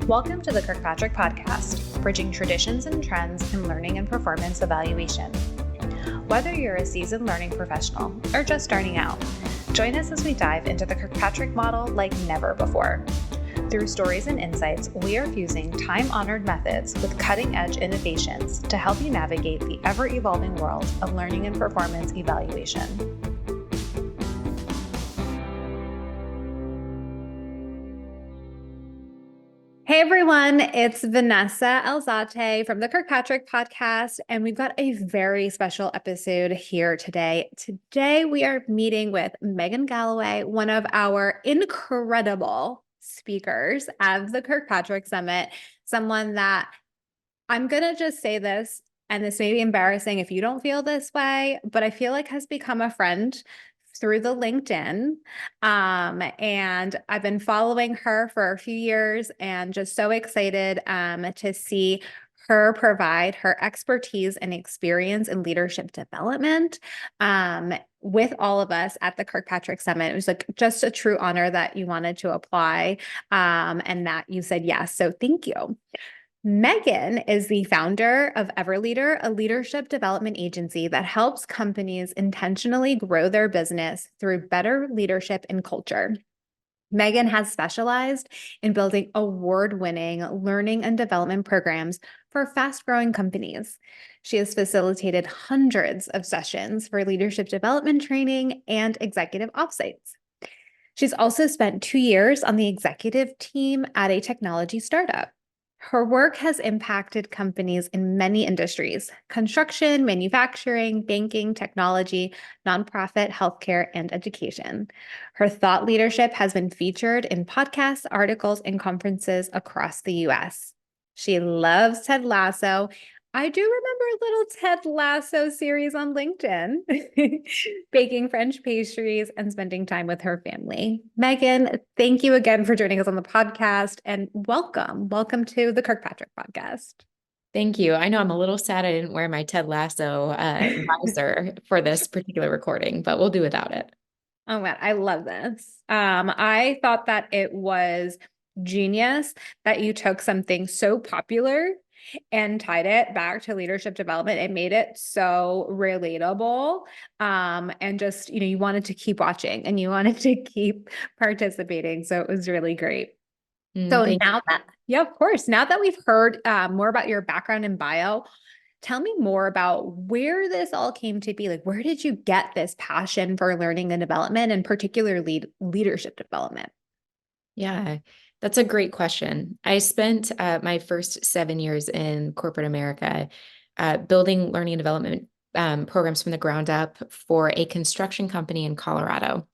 Welcome to the Kirkpatrick Podcast, bridging traditions and trends in learning and performance evaluation. Whether you're a seasoned learning professional or just starting out, join us as we dive into the Kirkpatrick model like never before. Through stories and insights, we are fusing time-honored methods with cutting-edge innovations to help you navigate the ever-evolving world of learning and performance evaluation. Hey everyone, it's Vanessa Alzate from the Kirkpatrick Podcast, and we've got a very special episode here today. Today we are meeting with Megan Galloway, one of our incredible speakers of the Kirkpatrick Summit, someone that I'm going to just say this, and this may be embarrassing if you don't feel this way, but I feel like has become a friend through the LinkedIn. And I've been following her for a few years and just so excited to see her provide her expertise and experience in leadership development with all of us at the Kirkpatrick Summit. It was like just a true honor that you wanted to apply and that you said yes. So thank you. Megan is the founder of Everleader, a leadership development agency that helps companies intentionally grow their business through better leadership and culture. Megan has specialized in building award-winning learning and development programs for fast-growing companies. She has facilitated hundreds of sessions for leadership development training and executive offsites. She's also spent 2 years on the executive team at a technology startup. Her work has impacted companies in many industries: construction, manufacturing, banking, technology, nonprofit, healthcare, and education. Her thought leadership has been featured in podcasts, articles, and conferences across the US. She loves Ted Lasso. I do remember a little Ted Lasso series on LinkedIn, baking French pastries and spending time with her family. Megan, thank you again for joining us on the podcast and welcome. Welcome to the Kirkpatrick Podcast. Thank you. I know I'm a little sad I didn't wear my Ted Lasso visor for this particular recording, but we'll do without it. Oh man, I love this. I thought that it was genius that you took something so popular and tied it back to leadership development. It made it so relatable. And just, you wanted to keep watching and you wanted to keep participating. So it was really great. So now that, yeah, of course, now that we've heard more about your background and bio, tell me more about where this all came to be. Like, where did you get this passion for learning and development, and particularly leadership development? Yeah, that's a great question. I spent my first 7 years in corporate America building learning and development programs from the ground up for a construction company in Colorado.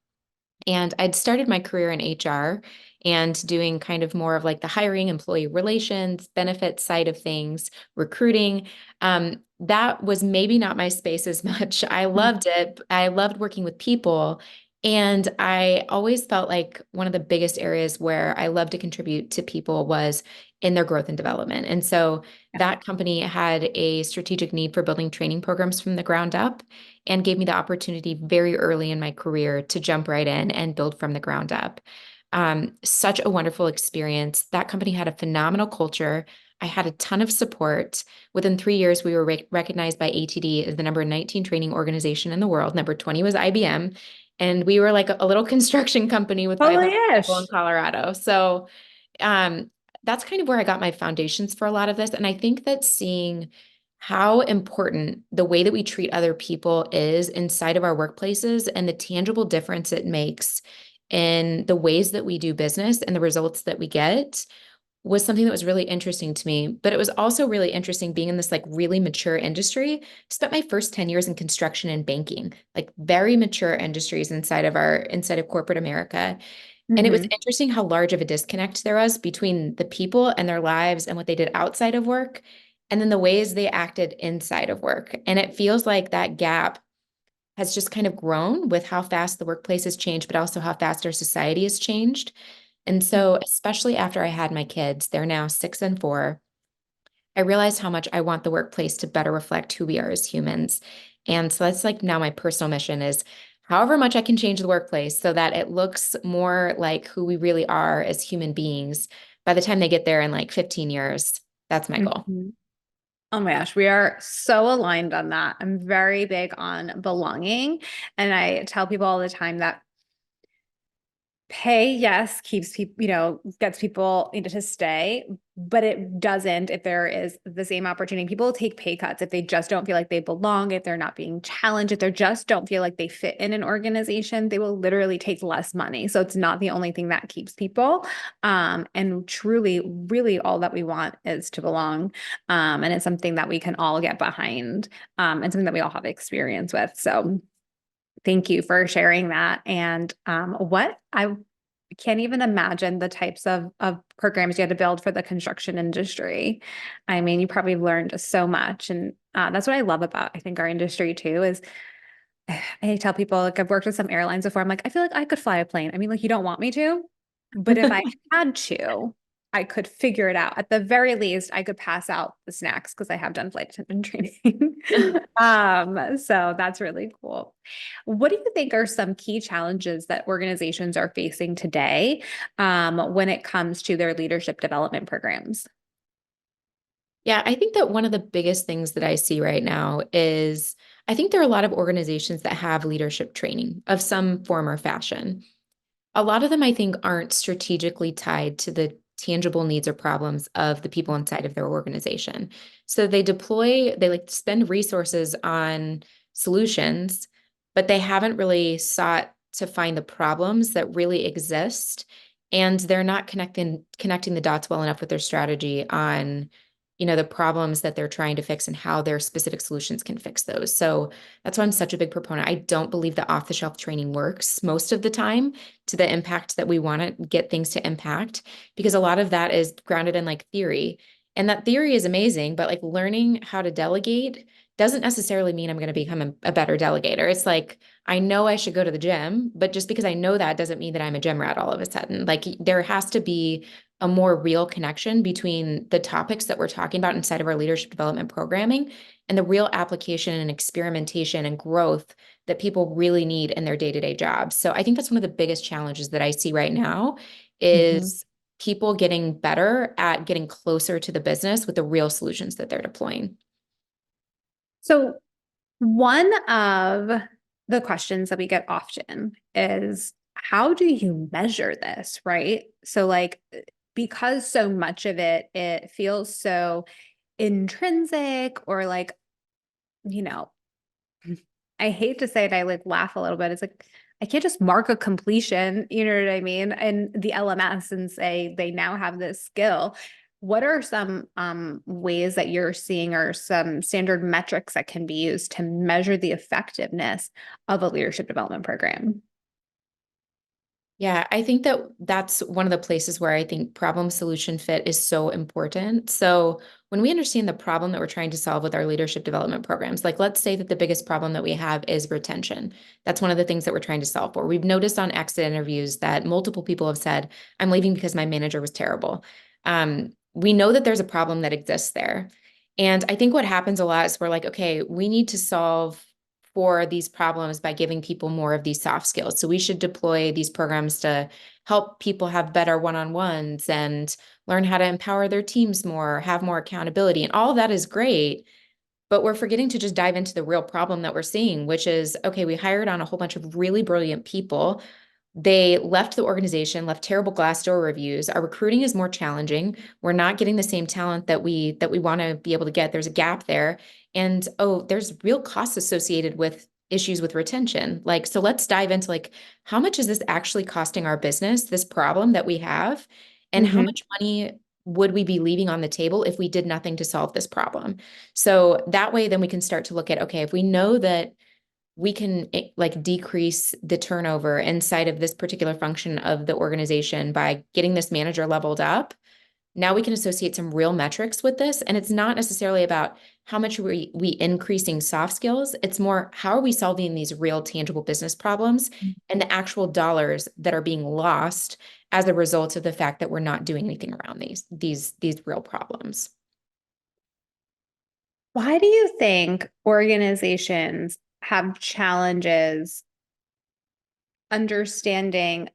And I'd started my career in HR and doing kind of more of like the hiring, employee relations, benefits side of things, recruiting. That was maybe not my space as much. I loved it. I loved working with people. And I always felt like one of the biggest areas where I love to contribute to people was in their growth and development. And so that company had a strategic need for building training programs from the ground up and gave me the opportunity very early in my career to jump right in and build from the ground up. Such a wonderful experience. That company had a phenomenal culture. I had a ton of support. Within 3 years, we were recognized by ATD as the number 19 training organization in the world. Number 20 was IBM. And we were like a little construction company with 500 people in Colorado. So that's kind of where I got my foundations for a lot of this. And I think that seeing how important the way that we treat other people is inside of our workplaces and the tangible difference it makes in the ways that we do business and the results that we get was something that was really interesting to me. But it was also really interesting being in this like really mature industry. Spent my first 10 years in construction and banking, like very mature industries inside of corporate America. And it was interesting how large of a disconnect there was between the people and their lives and what they did outside of work, and then the ways they acted inside of work. And it feels like that gap has just kind of grown with how fast the workplace has changed, but also how fast our society has changed. And so, especially after I had my kids, they're now 6 and 4, I realized how much I want the workplace to better reflect who we are as humans. And so that's like now my personal mission is however much I can change the workplace so that it looks more like who we really are as human beings by the time they get there in like 15 years, that's my goal. Mhm. Oh my gosh, we are so aligned on that. I'm very big on belonging. And I tell people all the time that pay, yes, keeps people, gets people to stay, but it doesn't if there is the same opportunity. People take pay cuts if they just don't feel like they belong, if they're not being challenged, if they just don't feel like they fit in an organization, they will literally take less money. So it's not the only thing that keeps people. And truly, really all that we want is to belong. And it's something that we can all get behind, and something that we all have experience with. So thank you for sharing that. And what I can't even imagine the types of programs you had to build for the construction industry. I mean, you probably learned so much. And that's what I love about, I think, our industry too, is I tell people, like, I've worked with some airlines before. I'm like, I feel like I could fly a plane. I mean, like, you don't want me to, but if I had to, I could figure it out. At the very least, I could pass out the snacks because I have done flight attendant training. So that's really cool. What do you think are some key challenges that organizations are facing today, when it comes to their leadership development programs? Yeah, I think that one of the biggest things that I see right now is I think there are a lot of organizations that have leadership training of some form or fashion. A lot of them, I think, aren't strategically tied to the tangible needs or problems of the people inside of their organization. So they like to spend resources on solutions, but they haven't really sought to find the problems that really exist. And they're not connecting the dots well enough with their strategy on, the problems that they're trying to fix and how their specific solutions can fix those. So that's why I'm such a big proponent. I don't believe that off-the-shelf training works most of the time to the impact that we want to get things to impact, because a lot of that is grounded in like theory. And that theory is amazing, but like learning how to delegate doesn't necessarily mean I'm going to become a better delegator. It's like, I know I should go to the gym, but just because I know that doesn't mean that I'm a gym rat all of a sudden. Like there has to be a more real connection between the topics that we're talking about inside of our leadership development programming and the real application and experimentation and growth that people really need in their day-to-day jobs. So I think that's one of the biggest challenges that I see right now Mhm. is people getting better at getting closer to the business with the real solutions that they're deploying. So one of the questions that we get often is, how do you measure this, right? So like, because so much of it feels so intrinsic, or like, you know, I hate to say it, I like laugh a little bit. It's like, I can't just mark a completion, you know what I mean? And the LMS and say they now have this skill. What are some ways that you're seeing, or some standard metrics that can be used to measure the effectiveness of a leadership development program? Yeah, I think that that's one of the places where I think problem solution fit is so important. So, when we understand the problem that we're trying to solve with our leadership development programs, like let's say that the biggest problem that we have is retention. That's one of the things that we're trying to solve for. We've noticed on exit interviews that multiple people have said, I'm leaving because my manager was terrible. We know that there's a problem that exists there. And I think what happens a lot is we're like, okay, we need to solve for these problems by giving people more of these soft skills. So we should deploy these programs to help people have better one-on-ones and learn how to empower their teams more, have more accountability. And all of that is great, but we're forgetting to just dive into the real problem that we're seeing, which is, okay, we hired on a whole bunch of really brilliant people. They left the organization, left terrible Glassdoor reviews. Our recruiting is more challenging. We're not getting the same talent that we want to be able to get. There's a gap there. And oh, there's real costs associated with issues with retention. Like, so let's dive into like, how much is this actually costing our business, this problem that we have? And how Mhm. much money would we be leaving on the table if we did nothing to solve this problem? So that way, then we can start to look at, okay, if we know that we can like decrease the turnover inside of this particular function of the organization by getting this manager leveled up. Now we can associate some real metrics with this. And it's not necessarily about how much we increasing soft skills. It's more, how are we solving these real tangible business problems and the actual dollars that are being lost as a result of the fact that we're not doing anything around these real problems. Why do you think organizations have challenges understanding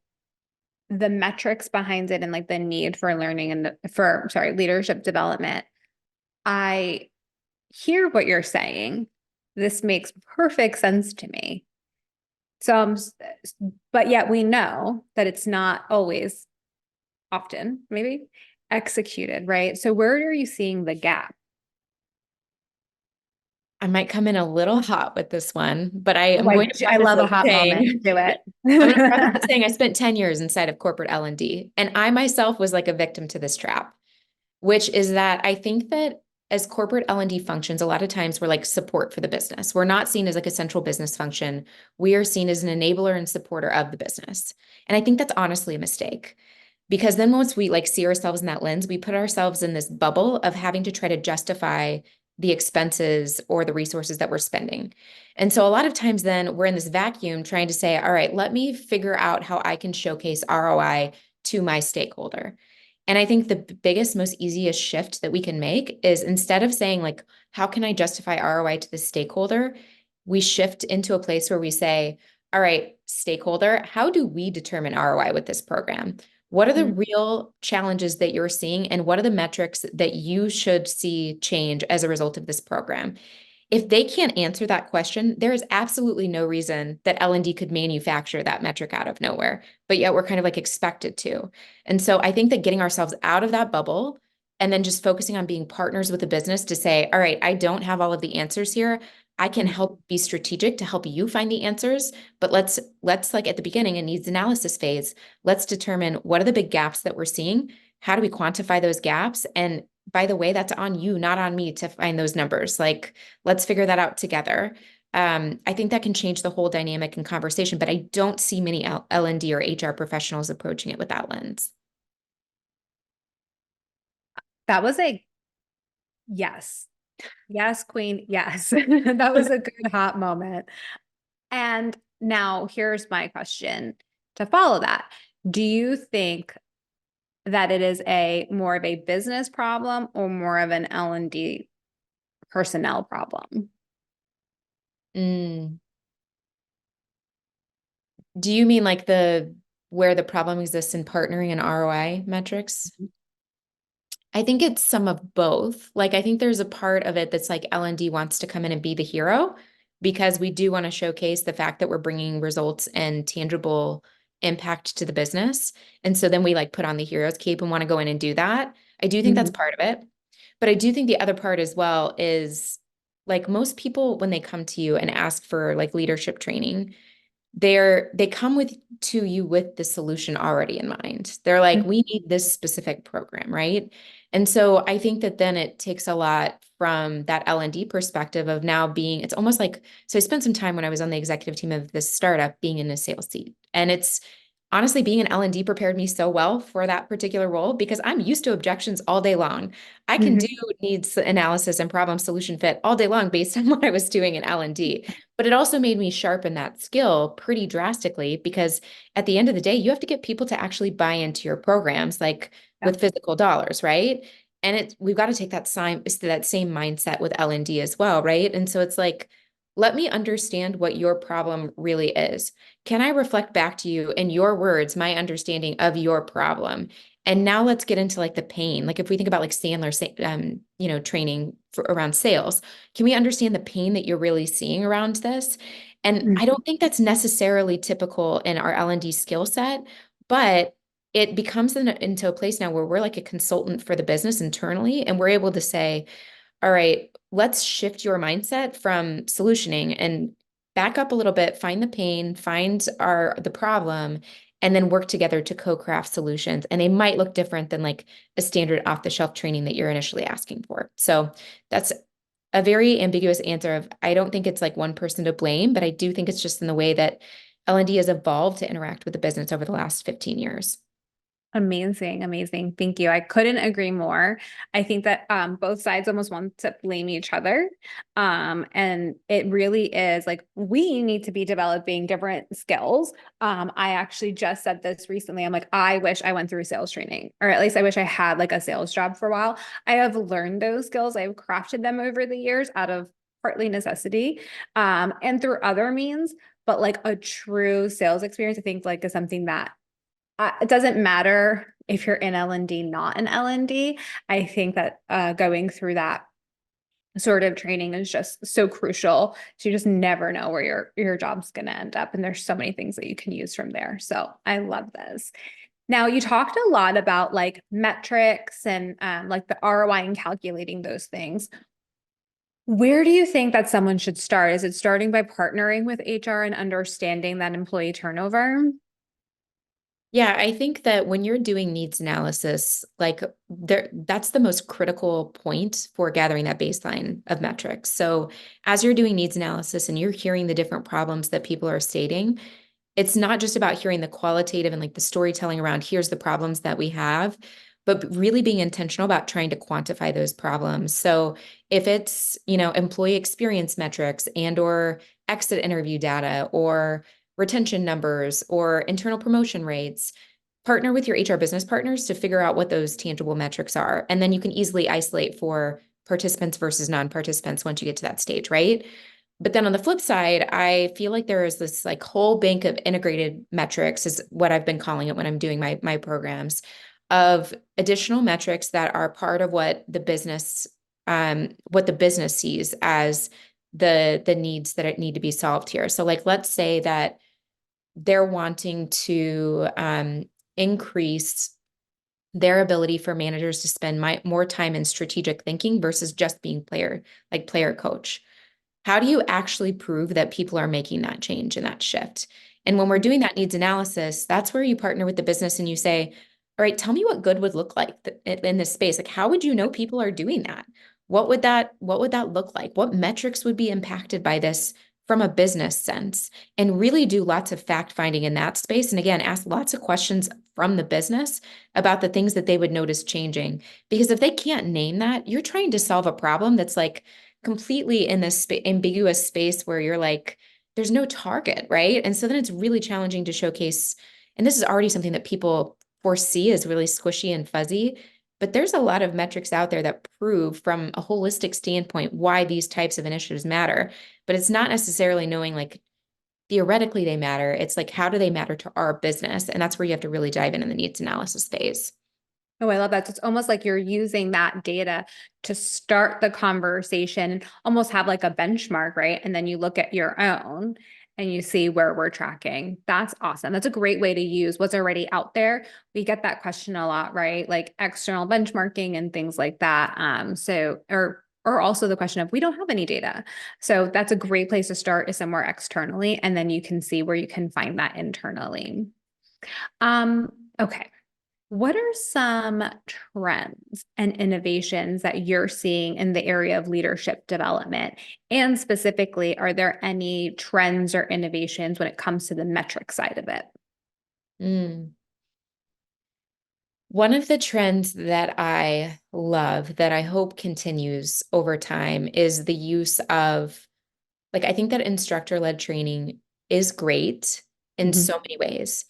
the metrics behind it and like the need for learning and for, sorry, leadership development, I hear what you're saying. This makes perfect sense to me. So, but yet we know that it's not always, often, maybe executed, right? So where are you seeing the gap? I might come in a little hot with this one, but I am going Like, to I preface love a it hot moment. saying, Do it. I'm going to preface it saying I spent 10 years inside of corporate L&D, and I myself was like a victim to this trap, which is that I think that as corporate L&D functions, a lot of times we're like support for the business. We're not seen as like a central business function. We are seen as an enabler and supporter of the business. And I think that's honestly a mistake. Because then once we like see ourselves in that lens, we put ourselves in this bubble of having to try to justify the expenses or the resources that we're spending. And so a lot of times then we're in this vacuum trying to say, all right, let me figure out how I can showcase ROI to my stakeholder. And I think the biggest, most easiest shift that we can make is instead of saying, like, how can I justify ROI to the stakeholder? We shift into a place where we say, all right, stakeholder, how do we determine ROI with this program? What are the Mm, real challenges that you're seeing, and what are the metrics that you should see change as a result of this program? If they can't answer that question, there is absolutely no reason that L&D could manufacture that metric out of nowhere, but yet we're kind of like expected to. And so I think that getting ourselves out of that bubble and then just focusing on being partners with the business to say, all right, I don't have all of the answers here. I can mm, help be strategic to help you find the answers, but let's like at the beginning, a needs analysis phase, let's determine what are the big gaps that we're seeing. How do we quantify those gaps? And by the way, that's on you, not on me to find those numbers. Like, let's figure that out together. I think that can change the whole dynamic and conversation, but I don't see many L&D or HR professionals approaching it with that lens. that was a yes. Yes, queen. Yes. That was a good hot moment. And now here's my question to follow that. Do you think that it is a more of a business problem or more of an L&D personnel problem? Mm. Do you mean like the where the problem exists in partnering and ROI metrics? I think it's some of both. Like, I think there's a part of it that's like L&D wants to come in and be the hero because we do want to showcase the fact that we're bringing results and tangible impact to the business. And so then we like put on the hero's cape and want to go in and do that. I do think that's Mhm. part of it. But I do think the other part as well is like most people, when they come to you and ask for like leadership training, they come with to you with the solution already in mind. They're like, we need this specific program, right? And so I think that then it takes a lot from that L&D perspective of now being, it's almost like, so I spent some time when I was on the executive team of this startup being in a sales seat. And it's honestly being an L&D prepared me so well for that particular role because I'm used to objections all day long. I can do Mhm. needs analysis and problem solution fit all day long based on what I was doing in L&D. But it also made me sharpen that skill pretty drastically because at the end of the day, you have to get people to actually buy into your programs, like Yeah. with physical dollars, right? And we've got to take that same mindset with L&D as well, right? And so it's like, let me understand what your problem really is. Can I reflect back to you in your words, my understanding of your problem? And now let's get into like the pain. Like if we think about like Sandler, training around sales, can we understand the pain that you're really seeing around this? And I Mhm. don't think that's necessarily typical in our L&D skill set, but it becomes into a place now where we're like a consultant for the business internally, and we're able to say, all right, let's shift your mindset from solutioning and back up a little bit, find the pain, find the problem, and then work together to co-craft solutions. And they might look different than like a standard off-the-shelf training that you're initially asking for. So that's a very ambiguous answer of I don't think it's like one person to blame, but I do think it's just in the way that L&D has evolved to interact with the business over the last 15 years. Amazing, amazing. Thank you. I couldn't agree more. I think that both sides almost want to blame each other. And it really is like we need to be developing different skills. I actually just said this recently. I'm like, I wish I went through sales training, or at least I wish I had like a sales job for a while. I have learned those skills. I've crafted them over the years out of partly necessity, and through other means, but like a true sales experience, I think like is something that it doesn't matter if you're in L&D, not in L&D. I think that going through that sort of training is just so crucial. So you just never know where your job's going to end up. And there's so many things that you can use from there. So I love this. Now you talked a lot about like metrics and like the ROI and calculating those things. Where do you think that someone should start? Is it starting by partnering with HR and understanding that employee turnover? Yeah, I think that when you're doing needs analysis, like that's the most critical point for gathering that baseline of metrics. So as you're doing needs analysis and you're hearing the different problems that people are stating, it's not just about hearing the qualitative and like the storytelling around here's the problems that we have, but really being intentional about trying to quantify those problems. So if it's, employee experience metrics and or exit interview data or retention numbers or internal promotion rates, partner with your HR business partners to figure out what those tangible metrics are. And then you can easily isolate for participants versus non-participants once you get to that stage, right? But then on the flip side, I feel like there is this like whole bank of integrated metrics is what I've been calling it when I'm doing my programs of additional metrics that are part of what the business sees as the needs that it need to be solved here. So like let's say that they're wanting to increase their ability for managers to spend more time in strategic thinking versus just being player coach. How do you actually prove that people are making that change and that shift? And when we're doing that needs analysis, that's where you partner with the business and you say, all right, tell me what good would look like in this space. Like, how would you know people are doing that? What would that look like? What metrics would be impacted by this from a business sense? And really do lots of fact finding in that space. And again, ask lots of questions from the business about the things that they would notice changing. Because if they can't name that, you're trying to solve a problem that's like completely in this ambiguous space where you're like, there's no target, right? And so then it's really challenging to showcase. And this is already something that people foresee as really squishy and fuzzy. But there's a lot of metrics out there that prove from a holistic standpoint why these types of initiatives matter. But it's not necessarily knowing like theoretically they matter. It's like, how do they matter to our business? And that's where you have to really dive in the needs analysis phase. Oh, I love that. So it's almost like you're using that data to start the conversation and almost have like a benchmark, right? And then you look at your own and you see where we're tracking. That's awesome. That's a great way to use what's already out there. We get that question a lot, right? Like external benchmarking and things like that. Or also the question of we don't have any data. So that's a great place to start is somewhere externally, and then you can see where you can find that internally. Okay. What are some trends and innovations that you're seeing in the area of leadership development? And specifically, are there any trends or innovations when it comes to the metric side of it? Mm. One of the trends that I love that I hope continues over time is the use of, like, I think that instructor-led training is great in Mhm. so many ways.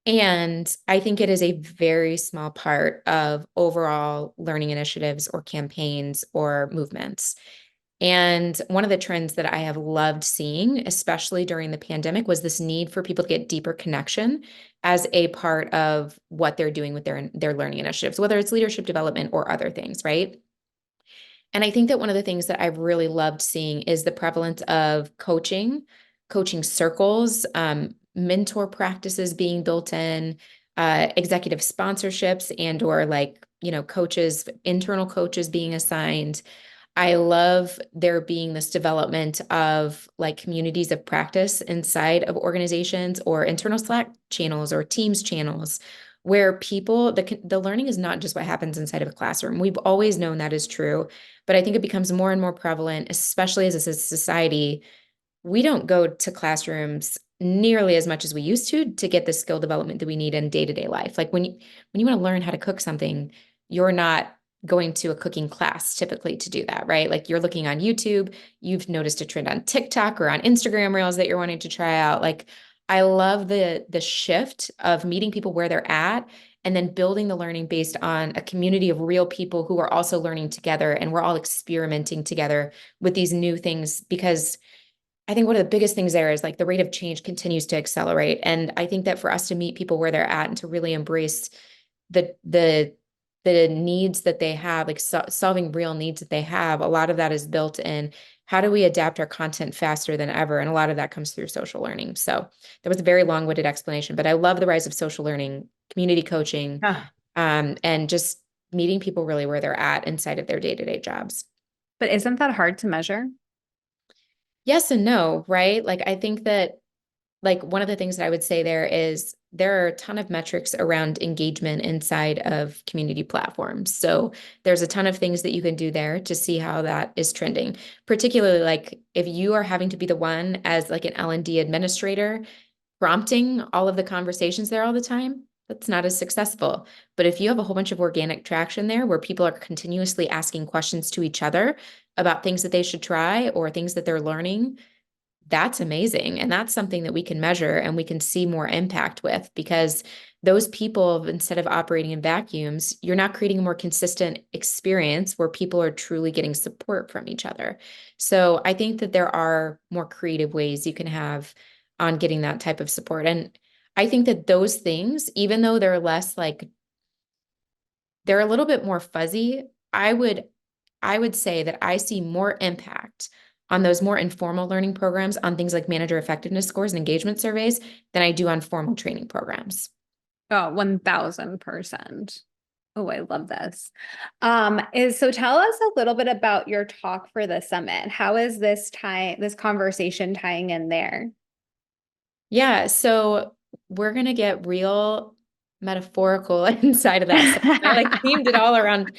And I think it is a very small part of overall learning initiatives or campaigns or movements. And one of the trends that I have loved seeing, especially during the pandemic, was this need for people to get deeper connection as a part of what they're doing with their learning initiatives, whether it's leadership development or other things, right? And I think that one of the things that I've really loved seeing is the prevalence of coaching circles, mentor practices being built in, executive sponsorships and or like, coaches, internal coaches being assigned. I love there being this development of like communities of practice inside of organizations or internal Slack channels or Teams channels where the learning is not just what happens inside of a classroom. We've always known that is true, but I think it becomes more and more prevalent, especially as a society. We don't go to classrooms nearly as much as we used to get the skill development that we need in day-to-day life. Like when you want to learn how to cook something, you're not going to a cooking class typically to do that, right? Like you're looking on YouTube, you've noticed a trend on TikTok or on Instagram Reels that you're wanting to try out. Like I love the shift of meeting people where they're at and then building the learning based on a community of real people who are also learning together and we're all experimenting together with these new things because I think one of the biggest things there is like the rate of change continues to accelerate. And I think that for us to meet people where they're at and to really embrace the the the needs that they have, like solving real needs that they have, a lot of that is built in how do we adapt our content faster than ever? And a lot of that comes through social learning. So that was a very long-winded explanation, but I love the rise of social learning, community coaching, Ah, and just meeting people really where they're at inside of their day-to-day jobs. but isn't that hard to measure? Yes and no, right? Like I think that like one of the things that I would say there is there are a ton of metrics around engagement inside of community platforms. So there's a ton of things that you can do there to see how that is trending. Particularly like if you are having to be the one as like an L&D administrator prompting all of the conversations there all the time, that's not as successful. But if you have a whole bunch of organic traction there where people are continuously asking questions to each other about things that they should try or things that they're learning, that's amazing. And that's something that we can measure and we can see more impact with because those people, instead of operating in vacuums, you're not creating a more consistent experience where people are truly getting support from each other. So I think that there are more creative ways you can have on getting that type of support. And I think that those things, even though they're less like, they're a little bit more fuzzy, I would say that I see more impact on those more informal learning programs on things like manager effectiveness scores and engagement surveys than I do on formal training programs. Oh, 1000%. Oh, I love this. Is so tell us a little bit about your talk for the summit. How is this conversation tying in there? Yeah, so we're gonna get real metaphorical inside of that. So I like themed it all around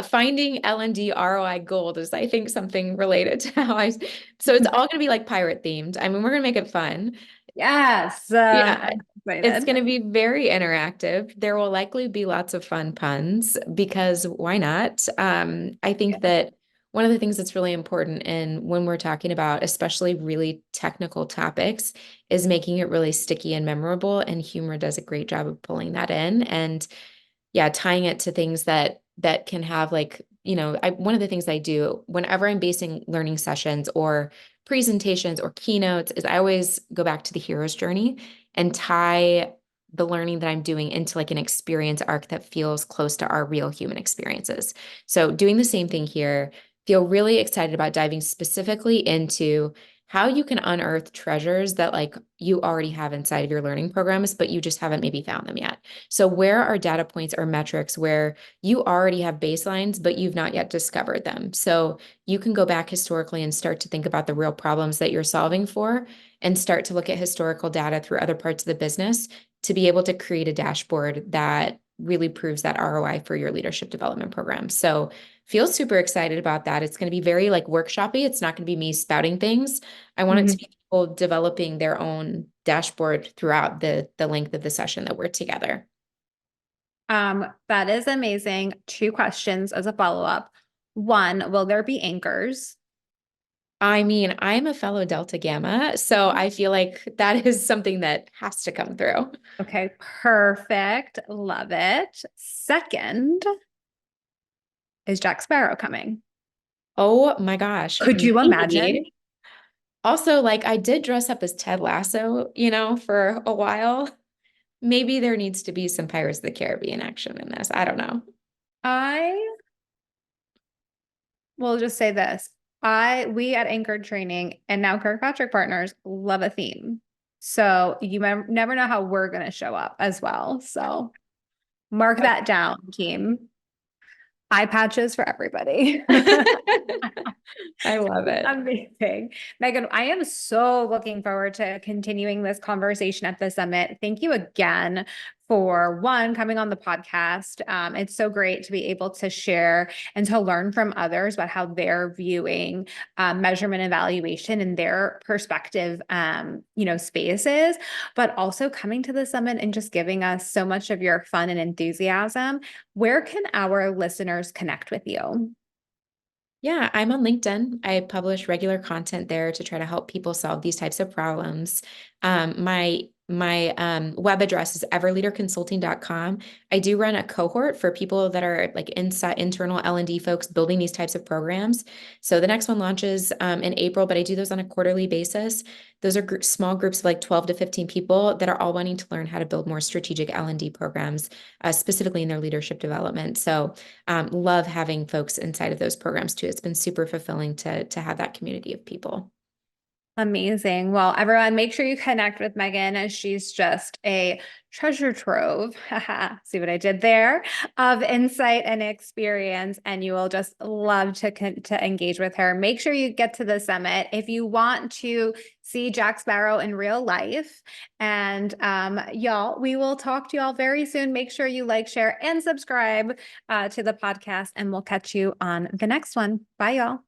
finding L&D ROI gold is I think something related to how so it's all gonna be like pirate themed. I mean, we're gonna make it fun. Yes, Yeah, I'm it's excited. going to be very interactive. There will likely be lots of fun puns because why not? I think that one of the things that's really important in when we're talking about, especially really technical topics, is making it really sticky and memorable. And humor does a great job of pulling that in. And yeah, tying it to things that can have like, one of the things I do whenever I'm basing learning sessions or presentations or keynotes is I always go back to the hero's journey and tie the learning that I'm doing into like an experience arc that feels close to our real human experiences. So doing the same thing here, feel really excited about diving specifically into how you can unearth treasures that like you already have inside of your learning programs, but you just haven't maybe found them yet. So where are data points or metrics where you already have baselines, but you've not yet discovered them? So you can go back historically and start to think about the real problems that you're solving for and start to look at historical data through other parts of the business to be able to create a dashboard that really proves that ROI for your leadership development program. So feel super excited about that. It's going to be very like workshoppy. It's not going to be me spouting things. I want it to be people developing their own dashboard throughout the length of the session that we're together. That is amazing. Two questions as a follow-up. One, will there be anchors? I mean, I'm a fellow Delta Gamma, so I feel like that is something that has to come through. Okay, perfect. Love it. Second, is Jack Sparrow coming? Oh my gosh, Could you imagine? maybe. Also, like I did dress up as Ted Lasso, for a while. Maybe there needs to be some Pirates of the Caribbean action in this. I don't know. I will just say this. We at Anchored Training and now Kirkpatrick Partners love a theme. So you never know how we're going to show up as well. So mark that down, team. Eye patches for everybody. I love it. Amazing. Megan, I am so looking forward to continuing this conversation at the summit. Thank you again for one, coming on the podcast. It's so great to be able to share and to learn from others about how they're viewing measurement evaluation and their perspective, spaces, but also coming to the summit and just giving us so much of your fun and enthusiasm. Where can our listeners connect with you? Yeah, I'm on LinkedIn. I publish regular content there to try to help people solve these types of problems. My My web address is everleaderconsulting.com. I do run a cohort for people that are like inside internal L&D folks building these types of programs. So the next one launches in April, but I do those on a quarterly basis. Those are small groups of like 12 to 15 people that are all wanting to learn how to build more strategic L&D programs, specifically in their leadership development. So love having folks inside of those programs too. It's been super fulfilling to have that community of people. Amazing. Well, everyone, make sure you connect with Megan as she's just a treasure trove. Haha, see what I did there? Of insight and experience, and you will just love to engage with her. Make sure you get to the summit if you want to see Jack Sparrow in real life. And y'all, we will talk to y'all very soon. Make sure you like, share, and subscribe to the podcast, and we'll catch you on the next one. Bye, y'all.